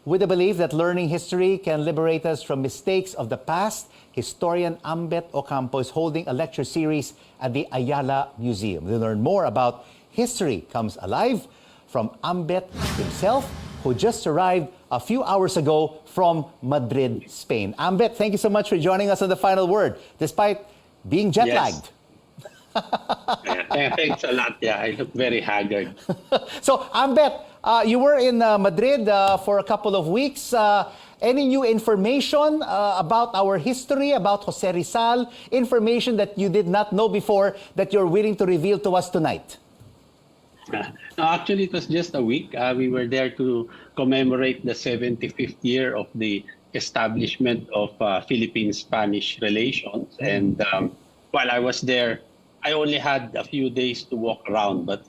With the belief that learning history can liberate us from mistakes of the past, historian Ambeth Ocampo is holding a lecture series at the Ayala Museum. To learn more about History Comes Alive from Ambeth himself, who just arrived a few hours ago from Madrid, Spain. Ambeth, thank you so much for joining us on The Final Word, despite being jet-lagged. Thanks a lot. Yeah, I look very haggard. So, Ambeth, you were in Madrid for a couple of weeks. Any new information about our history, about Jose Rizal, information that you did not know before that you're willing to reveal to us tonight? No, actually, it was just a week. We were there to commemorate the 75th year of the establishment of Philippine-Spanish relations. And while I was there, I only had a few days to walk around. But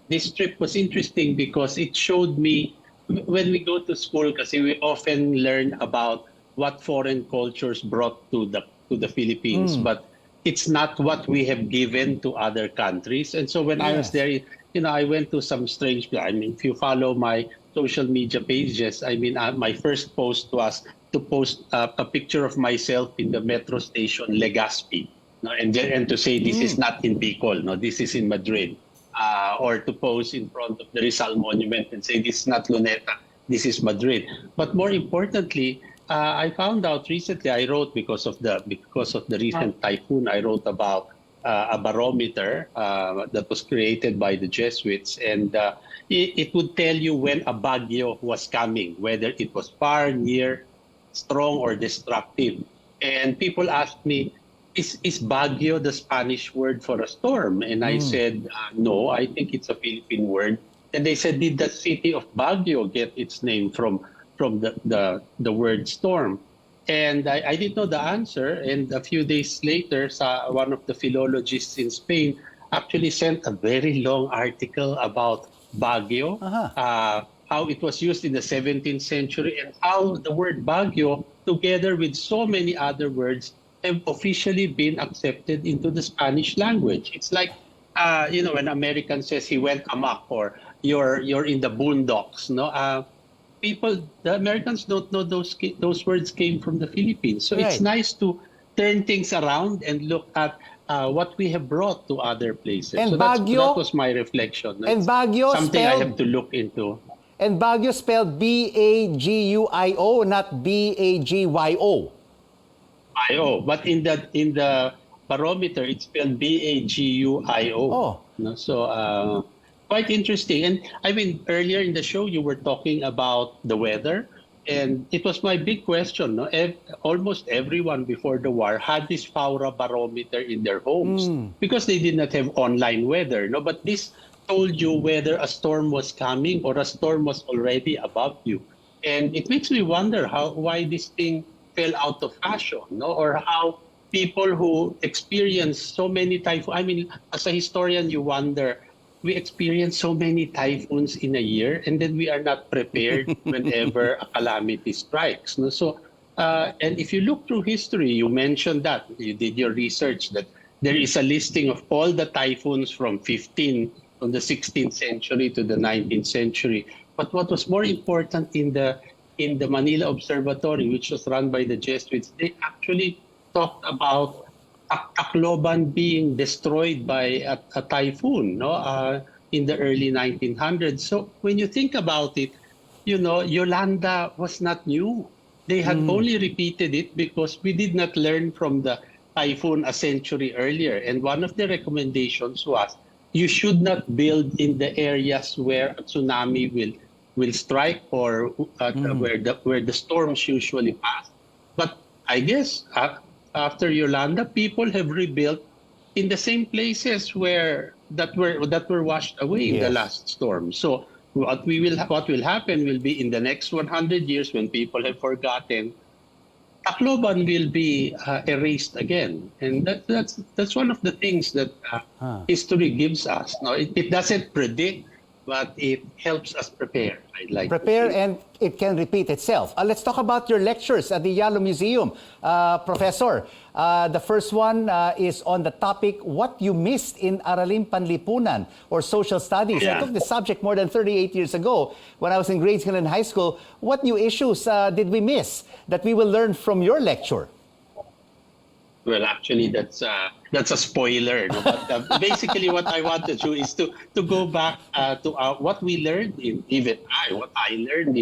this trip was interesting because it showed me, when we go to school, kasi we often learn about what foreign cultures brought to the Philippines, but it's not what we have given to other countries. And so when I was there, I went to some strange, if you follow my social media pages, my first post was to post a picture of myself in the metro station Legazpi, and to say this is not in Bicol, this is in Madrid. Or to pose in front of the Rizal Monument and say this is not Luneta, this is Madrid. But more importantly, I found out recently, I wrote because of the recent typhoon, I wrote about a barometer that was created by the Jesuits, and it would tell you when a bagyo was coming, whether it was far, near, strong, or destructive. And people asked me, is bagyo the Spanish word for a storm? And I said, no, I think it's a Philippine word. And they said, did the city of Baguio get its name from the word storm? And I didn't know the answer. And a few days later, one of the philologists in Spain actually sent a very long article about Baguio, how it was used in the 17th century, and how the word Baguio, together with so many other words, have officially been accepted into the Spanish language. It's like, when American says he went amok, or you're in the boondocks. The Americans don't know those words came from the Philippines. So it's nice to turn things around and look at what we have brought to other places. And so Baguio, that was my reflection. And Baguio something I have to look into. And Baguio spelled B-A-G-U-I-O, not B-A-G-Y-O. But in the barometer, it's spelled B-A-G-U-I-O. So quite interesting. And earlier in the show, you were talking about the weather, and it was my big question. Almost everyone before the war had this Faura barometer in their homes because they did not have online weather. But this told you whether a storm was coming or a storm was already above you. And it makes me wonder why this thing fell out of fashion, or how people who experience so many typhoons. As a historian, you wonder, we experience so many typhoons in a year, and then we are not prepared whenever a calamity strikes. So, and if you look through history, you mentioned that, you did your research, that there is a listing of all the typhoons from the 16th century to the 19th century. But what was more important in the Manila Observatory, which was run by the Jesuits, they actually talked about Tacloban being destroyed by a typhoon, in the early 1900s. So when you think about it, Yolanda was not new. They had only repeated it because we did not learn from the typhoon a century earlier. And one of the recommendations was, you should not build in the areas where a tsunami will strike, or where the storms usually pass. But I guess after Yolanda, people have rebuilt in the same places that were washed away in the last storm. So what will happen will be, in the next 100 years, when people have forgotten, Tacloban will be erased again. And that's one of the things that history gives us. It doesn't predict but it helps us prepare. I'd like Prepare to say. and it can repeat itself. Let's talk about your lectures at the Ayala Museum. Professor, the first one is on the topic, what you missed in Araling Panlipunan or social studies. I Yeah. took this subject more than 38 years ago when I was in grade school and high school. What new issues did we miss that we will learn from your lecture? Well, actually, that's a spoiler. No? But basically, what I want to do is to go back to what we learned what I learned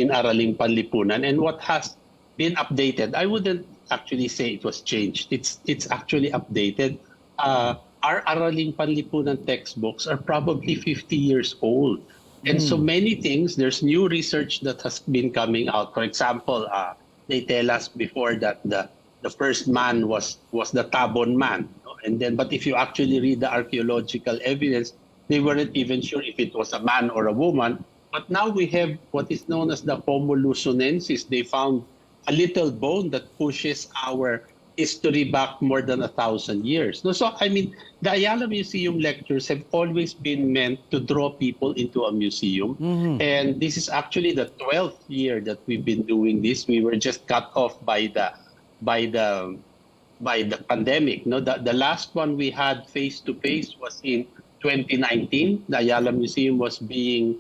in Araling Panlipunan, and what has been updated. I wouldn't actually say it was changed. It's actually updated. Our Araling Panlipunan textbooks are probably 50 years old, and so many things. There's new research that has been coming out. For example, they tell us before that the first man was the Tabon man. No? And then, but if you actually read the archaeological evidence, they weren't even sure if it was a man or a woman. But now we have what is known as the Homo luzonensis. They found a little bone that pushes our history back more than 1,000 years. No, so, I mean, the Ayala Museum lectures have always been meant to draw people into a museum. And this is actually the 12th year that we've been doing this. We were just cut off by the pandemic. No, the last one we had face to face was in 2019. The Ayala Museum was being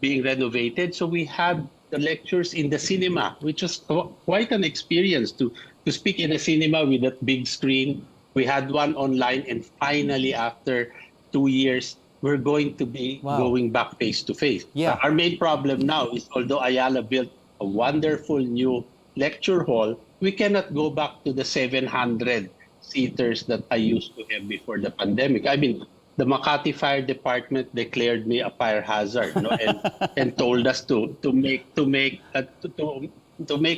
renovated, so we had the lectures in the cinema, which was quite an experience to speak in a cinema with that big screen. We had one online, and finally, after 2 years, we're going to be going back face to face. Yeah. Our main problem now is, although Ayala built a wonderful new lecture hall, we cannot go back to the 700 seaters that I used to have before the pandemic. I mean, the Makati Fire Department declared me a fire hazard, no? and told us to make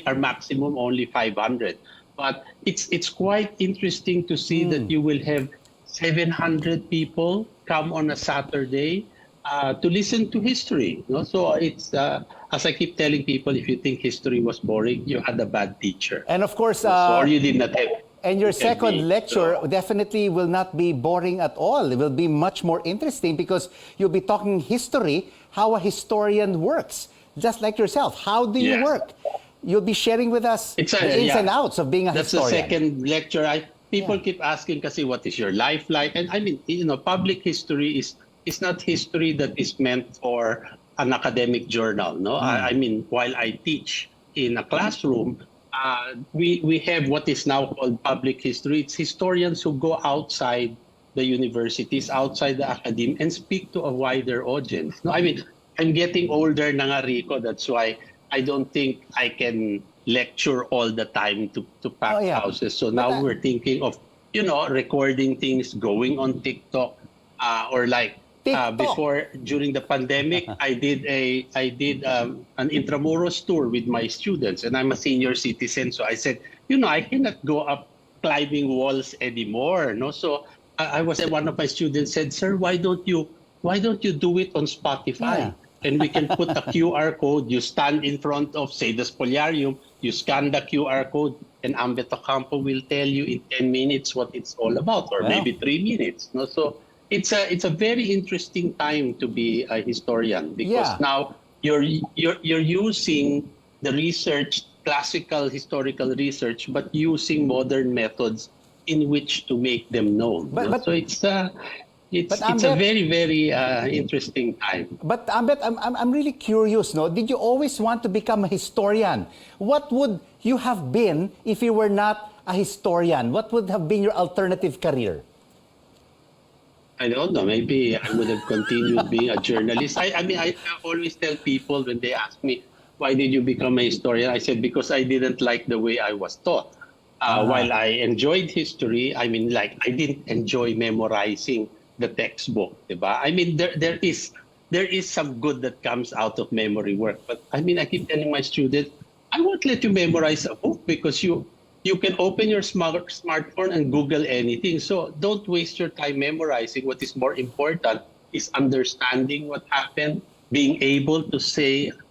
our maximum only 500. But it's quite interesting to see that you will have 700 people come on a Saturday to listen to history. No? So it's as I keep telling people, if you think history was boring, you had a bad teacher. And of course, or you did not have. and your second lecture definitely will not be boring at all. It will be much more interesting because you'll be talking history, how a historian works, just like yourself. How do you work? You'll be sharing with us the ins and outs of being a historian. That's the second lecture. People keep asking, kasi, what is your life like? And I mean, public history is not history that is meant for an academic journal. No, I mean, while I teach in a classroom, we have what is now called public history. It's historians who go outside the universities, outside the academy, and speak to a wider audience. No, I mean, I'm getting older na nga, Rico. That's why I don't think I can lecture all the time to packed houses. So now we're thinking of, recording things, going on TikTok, or like before, during the pandemic, I did an Intramuros tour with my students, and I'm a senior citizen. So I said, I cannot go up climbing walls anymore. No, so I was one of my students said, "Sir, why don't you do it on Spotify?" And we can put a QR code. You stand in front of, say, the Spoliarium, you scan the QR code, and Ambeth Ocampo will tell you in 10 minutes what it's all about, or maybe 3 minutes. No, so it's a very interesting time to be a historian, because now you're using the research, classical historical research, but using modern methods in which to make them known. So it's a very, very interesting time. But Ambeth, I'm really curious. No, did you always want to become a historian? What would you have been if you were not a historian? What would have been your alternative career? I don't know. Maybe I would have continued being a journalist. I mean, I always tell people when they ask me, why did you become a historian? I said, because I didn't like the way I was taught. While I enjoyed history, I mean, like, I didn't enjoy memorizing the textbook. Diba? I mean, there is some good that comes out of memory work. But I mean, I keep telling my students, I won't let you memorize a book, because you can open your smartphone and Google anything. So don't waste your time memorizing. What is more important is understanding what happened, being able to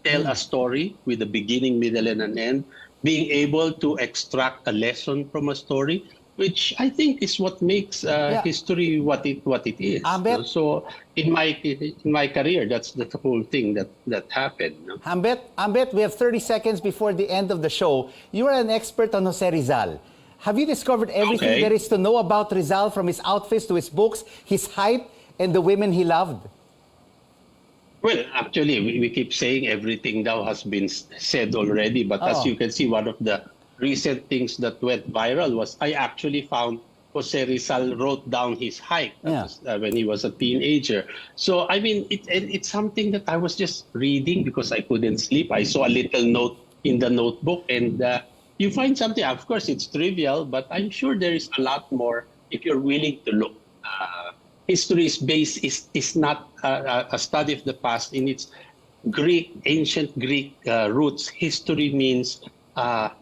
tell a story with a beginning, middle, and an end, being able to extract a lesson from a story, which I think is what makes history what it is. Ambeth? So in my career, that's the whole thing that happened. No? Ambeth, we have 30 seconds before the end of the show. You are an expert on Jose Rizal. Have you discovered everything there is to know about Rizal, from his outfits to his books, his height, and the women he loved? Well, actually, we keep saying everything now has been said already. But as you can see, one of the recent things that went viral was I actually found Jose Rizal wrote down his height when he was a teenager. So, I mean, it's something that I was just reading because I couldn't sleep. I saw a little note in the notebook, and you find something. Of course, it's trivial, but I'm sure there is a lot more if you're willing to look. History's base is not a study of the past. In its ancient Greek roots, history means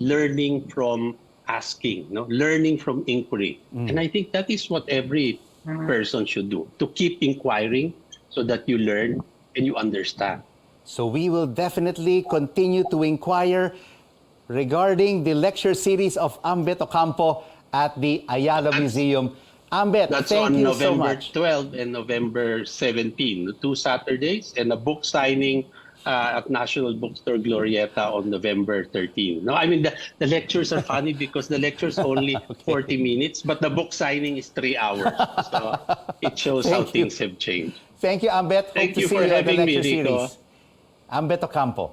learning from asking, learning from inquiry. And I think that is what every person should do, to keep inquiring so that you learn and you understand. So we will definitely continue to inquire regarding the lecture series of Ambeth Ocampo at the Ayala Museum. Ambeth, that's thank on you November so much. 12 and November 17, 2 Saturdays, and a book signing at National Bookstore Glorieta on November 13. No, I mean, the lectures are funny because the lecture's only 40 minutes, but the book signing is 3 hours. So it shows how things have changed. Thank you, Ambeth. Thank Hope you to see for you at the having me, lecture Rico. series. Ambeth Ocampo.